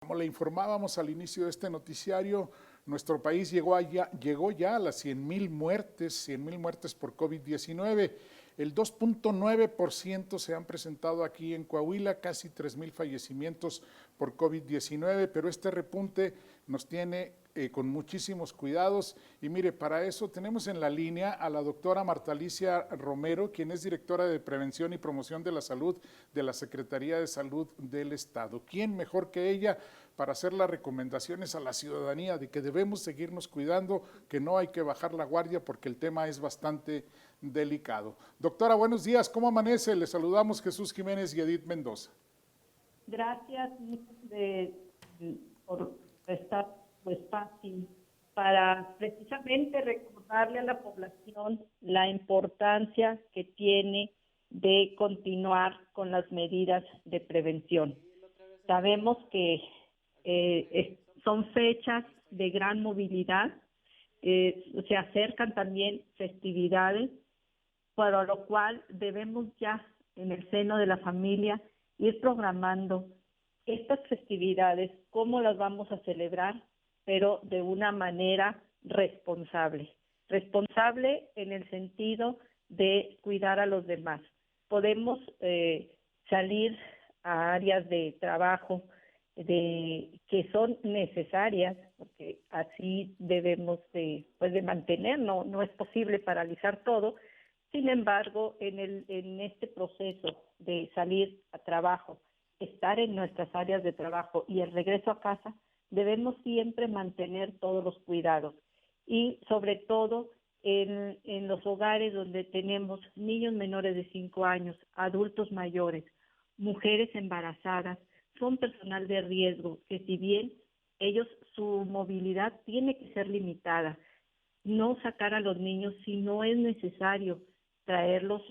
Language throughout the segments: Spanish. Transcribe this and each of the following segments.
Como le informábamos al inicio de este noticiario, nuestro país llegó ya a las 100,000 muertes por COVID-19. El 2.9% se han presentado aquí en Coahuila, casi 3,000 fallecimientos por COVID-19, pero este repunte nos tiene con muchísimos cuidados. Y mire, para eso tenemos en la línea a la doctora Marta Alicia Romero, quien es directora de Prevención y Promoción de la Salud de la Secretaría de Salud del Estado. ¿Quién mejor que ella para hacer las recomendaciones a la ciudadanía de que debemos seguirnos cuidando, que no hay que bajar la guardia porque el tema es bastante delicado? Doctora, buenos días, ¿cómo amanece? Le saludamos Jesús Jiménez y Edith Mendoza. Gracias por estar su espacio para precisamente recordarle a la población la importancia que tiene de continuar con las medidas de prevención. Sabemos que son fechas de gran movilidad, se acercan también festividades, para lo cual debemos ya en el seno de la familia ir programando estas festividades, cómo las vamos a celebrar, pero de una manera responsable. Responsable en el sentido de cuidar a los demás. Podemos salir a áreas de trabajo que son necesarias, porque así debemos de mantener, no es posible paralizar todo. Sin embargo, en este proceso de salir a trabajo, estar en nuestras áreas de trabajo y el regreso a casa, debemos siempre mantener todos los cuidados y sobre todo en los hogares donde tenemos niños menores de 5 años, adultos mayores, mujeres embarazadas, son personal de riesgo, que si bien ellos, su movilidad tiene que ser limitada, no sacar a los niños si no es necesario traerlos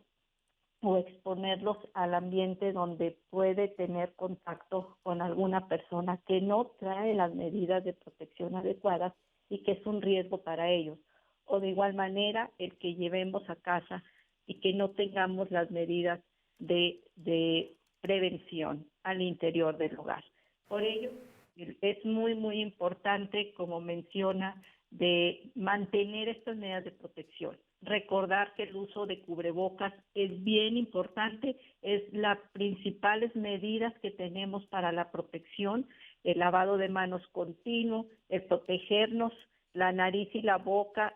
o exponerlos al ambiente donde puede tener contacto con alguna persona que no trae las medidas de protección adecuadas y que es un riesgo para ellos. O de igual manera, el que llevemos a casa y que no tengamos las medidas de prevención al interior del hogar. Por ello, es muy importante, como menciona, de mantener estas medidas de protección. Recordar que el uso de cubrebocas es bien importante, es las principales medidas que tenemos para la protección, el lavado de manos continuo, el protegernos la nariz y la boca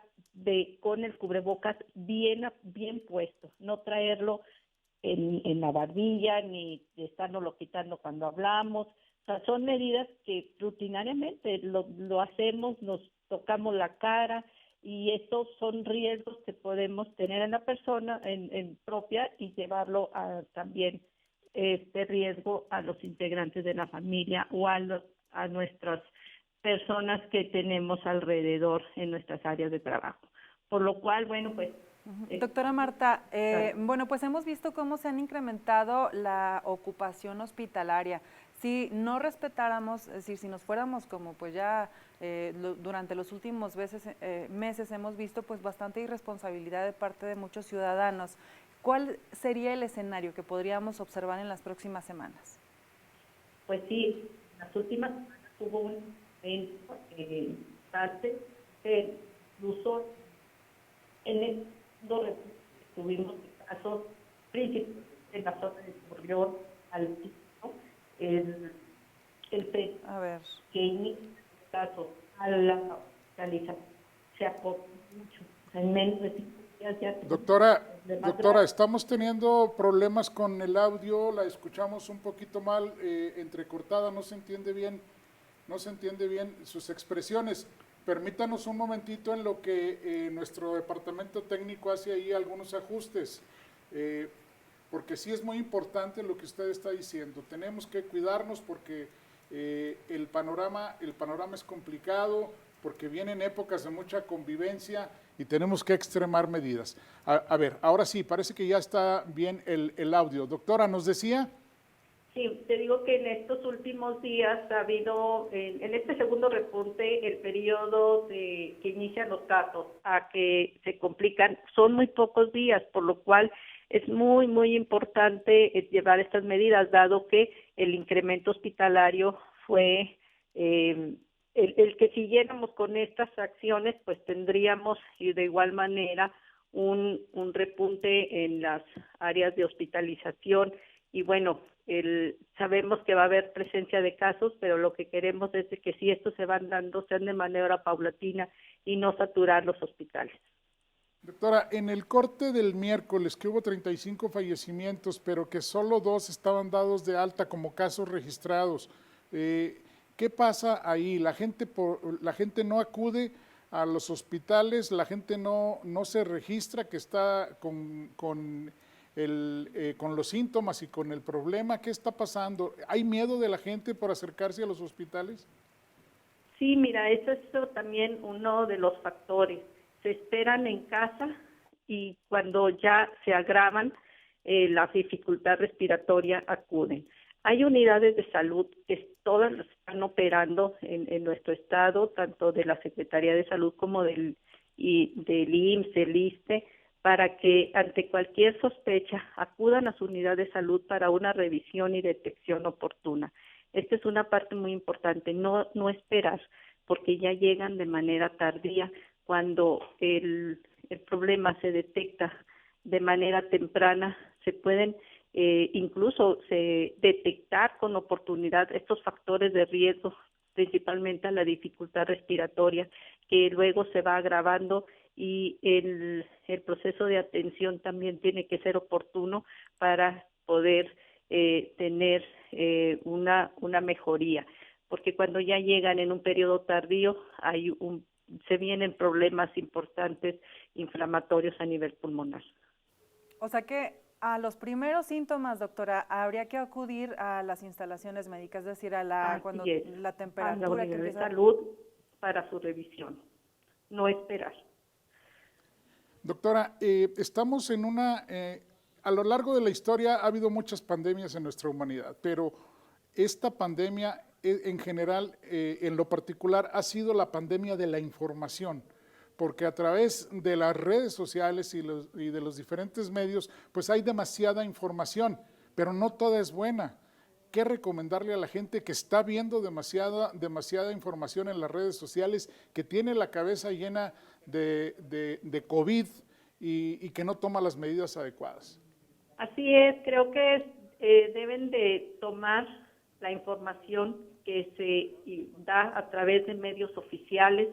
con el cubrebocas bien puesto, no traerlo en la barbilla ni estárnoslo quitando cuando hablamos. O sea, son medidas que rutinariamente lo hacemos, nos tocamos la cara, y estos son riesgos que podemos tener en la persona en propia y llevarlo también este riesgo a los integrantes de la familia o a nuestras personas que tenemos alrededor en nuestras áreas de trabajo. Por lo cual, bueno, pues... Doctora Marta, bueno, pues hemos visto cómo se han incrementado la ocupación hospitalaria. Si no respetáramos, es decir, si nos fuéramos como pues ya durante los últimos meses hemos visto pues bastante irresponsabilidad de parte de muchos ciudadanos. ¿Cuál sería el escenario que podríamos observar en las próximas semanas? Pues sí, en las últimas semanas hubo un evento incluso en el tuvimos casos principalmente en la zona de Torreón, Altino, el que inicia el caso a la hospitalización se acortó mucho, en menos de 5 días ya. Doctora, estamos teniendo problemas con el audio, la escuchamos un poquito mal, entrecortada, no se entiende bien sus expresiones. Permítanos un momentito en lo que nuestro departamento técnico hace ahí algunos ajustes, porque sí es muy importante lo que usted está diciendo. Tenemos que cuidarnos porque el panorama es complicado, porque vienen épocas de mucha convivencia y tenemos que extremar medidas. A ver, ahora sí, parece que ya está bien el audio. Doctora, ¿nos decía? Sí, te digo que en estos últimos días ha habido, en este segundo repunte, el periodo que inician los casos a que se complican, son muy pocos días, por lo cual es muy importante llevar estas medidas, dado que el incremento hospitalario fue el que siguiéramos con estas acciones, pues tendríamos y de igual manera un repunte en las áreas de hospitalización y bueno, sabemos que va a haber presencia de casos, pero lo que queremos es de que si estos se van dando, sean de manera paulatina y no saturar los hospitales. Doctora, en el corte del miércoles que hubo 35 fallecimientos, pero que solo 2 estaban dados de alta como casos registrados, ¿qué pasa ahí? ¿La gente no acude a los hospitales? ¿La gente no se registra que está con los síntomas y con el problema? ¿Qué está pasando? ¿Hay miedo de la gente por acercarse a los hospitales? Sí, mira, eso es también uno de los factores. Se esperan en casa y cuando ya se agravan la dificultad respiratoria acuden. Hay unidades de salud que todas las están operando en nuestro estado, tanto de la Secretaría de Salud como del IMSS, del ISSSTE, para que ante cualquier sospecha acudan a su unidad de salud para una revisión y detección oportuna. Esta es una parte muy importante, no esperar, porque ya llegan de manera tardía. Cuando el problema se detecta de manera temprana, se pueden incluso detectar con oportunidad estos factores de riesgo, principalmente a la dificultad respiratoria, que luego se va agravando y el proceso de atención también tiene que ser oportuno para poder tener una mejoría, porque cuando ya llegan en un periodo tardío se vienen problemas importantes inflamatorios a nivel pulmonar. O sea que a los primeros síntomas, doctora, habría que acudir a las instalaciones médicas, es decir, cuando la temperatura a la unidad que de empieza... salud para su revisión, no esperar. Doctora, estamos en a lo largo de la historia ha habido muchas pandemias en nuestra humanidad, pero esta pandemia en general, en lo particular, ha sido la pandemia de la información, porque a través de las redes sociales y de los diferentes medios, pues hay demasiada información, pero no toda es buena. ¿Qué recomendarle a la gente que está viendo demasiada información en las redes sociales, que tiene la cabeza llena de COVID y que no toma las medidas adecuadas? Así es, creo que deben de tomar la información que se da a través de medios oficiales.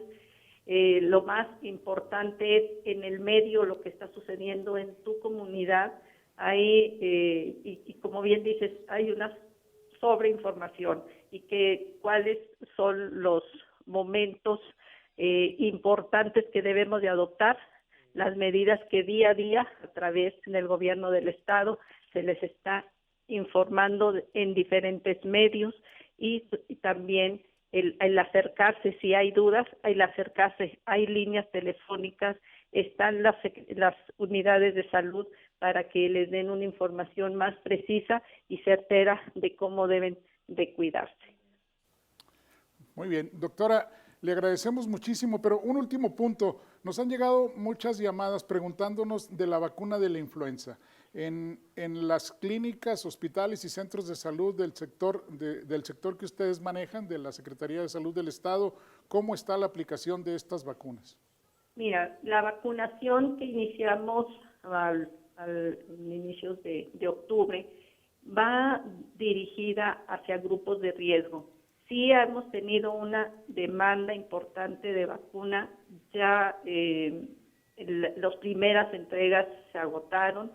Lo más importante es en el medio lo que está sucediendo en tu comunidad. Hay, y como bien dices, hay una sobreinformación y cuáles son los momentos importantes que debemos de adoptar, las medidas que día a día a través del gobierno del estado se les está informando en diferentes medios y también el acercarse, si hay dudas, hay líneas telefónicas, están las unidades de salud para que les den una información más precisa y certera de cómo deben de cuidarse. Muy bien, doctora, le agradecemos muchísimo, pero un último punto. Nos han llegado muchas llamadas preguntándonos de la vacuna de la influenza. En las clínicas, hospitales y centros de salud del sector que ustedes manejan, de la Secretaría de Salud del Estado, ¿cómo está la aplicación de estas vacunas? Mira, la vacunación que iniciamos al inicios de octubre va dirigida hacia grupos de riesgo. Sí hemos tenido una demanda importante de vacuna, ya las primeras entregas se agotaron,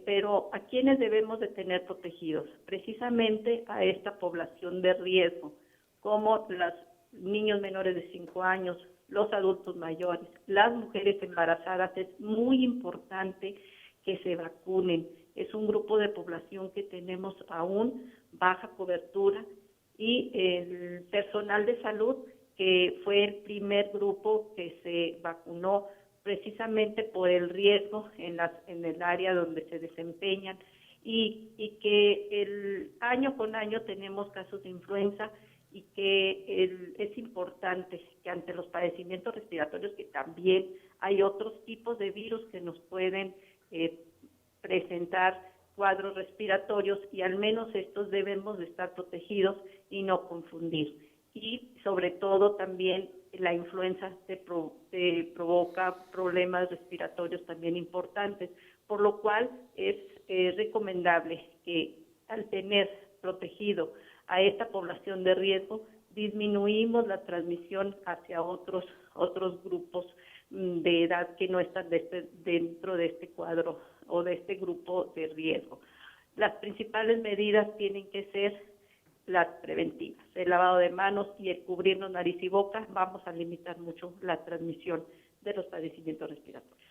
pero ¿a quiénes debemos de tener protegidos? Precisamente a esta población de riesgo, como los niños menores de 5 años, los adultos mayores, las mujeres embarazadas. Es muy importante que se vacunen. Es un grupo de población que tenemos aún baja cobertura y el personal de salud, que fue el primer grupo que se vacunó precisamente por el riesgo en el área donde se desempeñan y que año con año tenemos casos de influenza y que es importante que ante los padecimientos respiratorios, que también hay otros tipos de virus que nos pueden presentar cuadros respiratorios, y al menos estos debemos de estar protegidos y no confundir. y sobre todo también la influenza te provoca problemas respiratorios también importantes, por lo cual es recomendable que al tener protegido a esta población de riesgo, disminuimos la transmisión hacia otros grupos de edad que no están dentro de este cuadro o de este grupo de riesgo. Las principales medidas tienen que ser las preventivas, el lavado de manos y el cubrirnos nariz y boca. Vamos a limitar mucho la transmisión de los padecimientos respiratorios.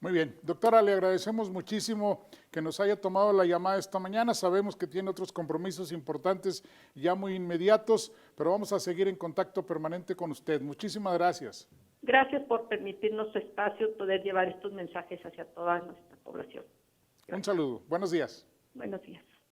Muy bien. Doctora, le agradecemos muchísimo que nos haya tomado la llamada esta mañana. Sabemos que tiene otros compromisos importantes ya muy inmediatos, pero vamos a seguir en contacto permanente con usted. Muchísimas gracias. Gracias por permitirnos su espacio, poder llevar estos mensajes hacia toda nuestra población. Un saludo. Buenos días. Buenos días.